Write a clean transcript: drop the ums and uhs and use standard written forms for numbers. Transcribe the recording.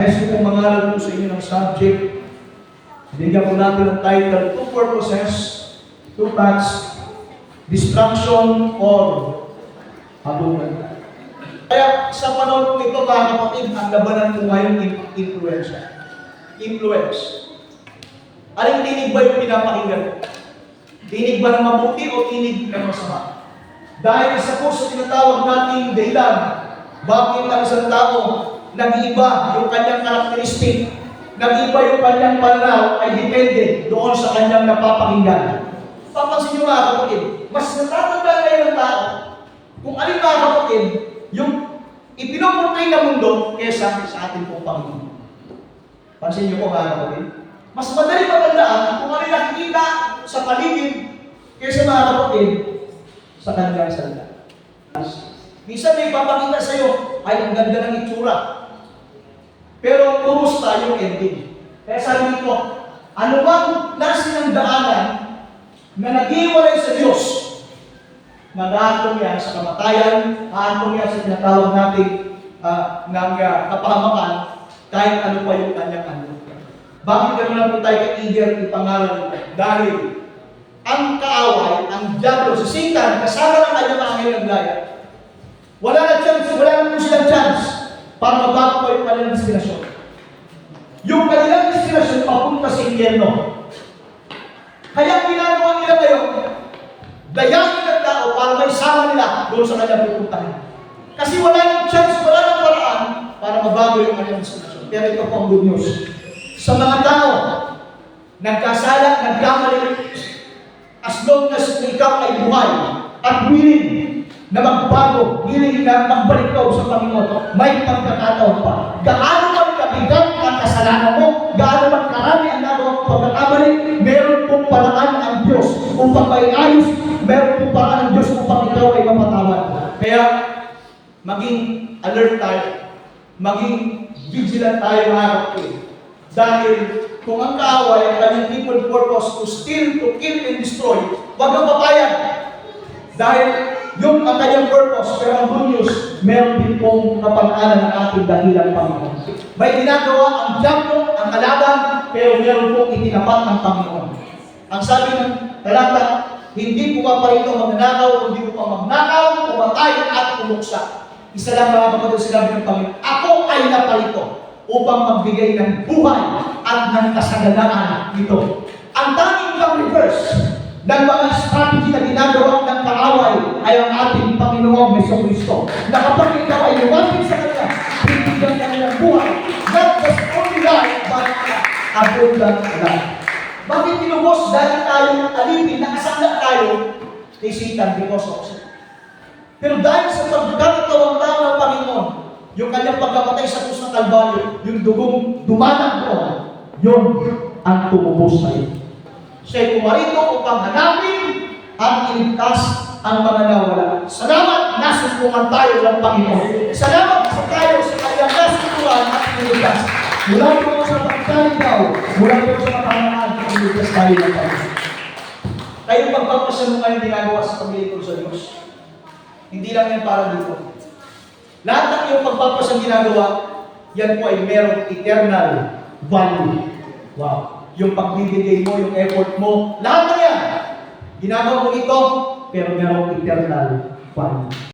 Gusto kong mangaral po sa inyo ng subject. Bigyan po natin ang title, Two Purposes, Two Paths, Destruction or Habunan. Kaya sa panahon nito, mga kapatid, ang labanan po ngayon influence. Aling tinig ba yung pinapakinggan? Tinig ba ng mabuti o tinig ng masama? Dahil isa po sa tinatawag nating dahilan, bakit ang isang tao nag-iiba yung kanyang karakteristik, nag-iiba yung kanyang pananaw ay depende doon sa kanyang napapakinggan. Papansin nyo mga kapatid, mas natatanda kayo ng tao kung alin mga kapatid yung ipinupurtay na mundo kesa sa ating pong Panginoon. Pansin nyo po mga kapatid, mas madali matandaan kung alin nakikita sa paligid kesa mga kapatid sa kanyang salita. Minsan may papakita sa iyo, ay ang ganda ng itsura. Pero kumusta yung ending? Kaya sabi nito, ano bang nasin ng daanan na nag-iwalay sa Diyos? Mag-aatong yan sa kamatayan, aatong yan sa tinatawag natin ng kapahamakan, kahit ano pa yung kanyang ano. Bakit gano'n na po tayo ka-eager ipangalan ito? Dahil ang kaaway, ang diablo, si Satan, kasama ng kanyang angel ng gaya, wala na po silang chance para mabago pa yung kanilang destinasyon. Yung kanilang destinasyon papunta sa impyerno. Kaya ang ginagawa nila ngayon, dayanin ng tao para may sama nila doon sa kanilang pupuntahan. Kasi wala nang chance, wala nang paraan para mabago yung kanilang destinasyon. Pero ito po ang good news. Sa mga tao, nagkasala, nagkamali, as long as ikaw ay buhay at willing na magbago, willing na magbalik ka sa Panginoon, may pagkakataon pa. Gaano man kabigat ang kasalanan mo, gaano man karami ang nagawa pagkakamali, meron pong paraan ang Diyos upang may ayos, meron pong paraan ang Diyos upang ikaw ay mapatawad. Kaya, maging alert tayo, maging vigilant tayo mga kapatid. Dahil kung ang kaaway, ang kanyang people purpose to steal, to kill, and destroy, huwag kang papayag. Dahil yung ang kanyang purpose, pero ang good news, meron din pong kapangaanan ng ating dahilan Panginoon. May ginagawa ang diablo, ang kalaban, pero meron pong itinapat ang Panginoon. Ang sabi ng talata, hindi po pa rin ito magnanakaw, hindi po pa magnakaw, pumatay at umuksa. Isa lang mga kapatid sinabi ng Panginoon, ako ay napalito upang magbigay ng buhay at ng kasaganaan nito. Ang tanging lang reverse ng mga strategy na ginagawa ng kaaway ay ang ating Panginoong Jesucristo. Na kapag ikaw ay lumapit sa Kanya, bibigyan ka ng buhay, not just only life, but abundant life. Bakit tinubos? Dahil tayo alipin, nakasangla tayo kay Satan because of sin. Pero dahil sa pagkakatawang tao ng Panginoon, yung kanyang pagkamatay sa krus ng Kalbaryo, yung dugong dumanang doon, yun ang tumubos sa iyo. Siya'y pumarito upang hanapin at iligtas ang mga nawala. Salamat, nasusungan tayo ng Panginoon. Salamat sa tayo sa kanyang nasusungan at iligtas. Mula po sa pagkaligaw, mula po sa kapangaan at iligtas tayo ng Panginoon. Kayong pagpapasya mo ngayon ginagawa sa pamilya ko sa Diyos. Hindi lang yan para dito. Lahat ng iyong pagpapasya ginagawa, yan po ay merong eternal value. Wow. Yung pagbibigay mo, yung effort mo, lahat na yan. Ginagawa mo ito, pero merong eternal value.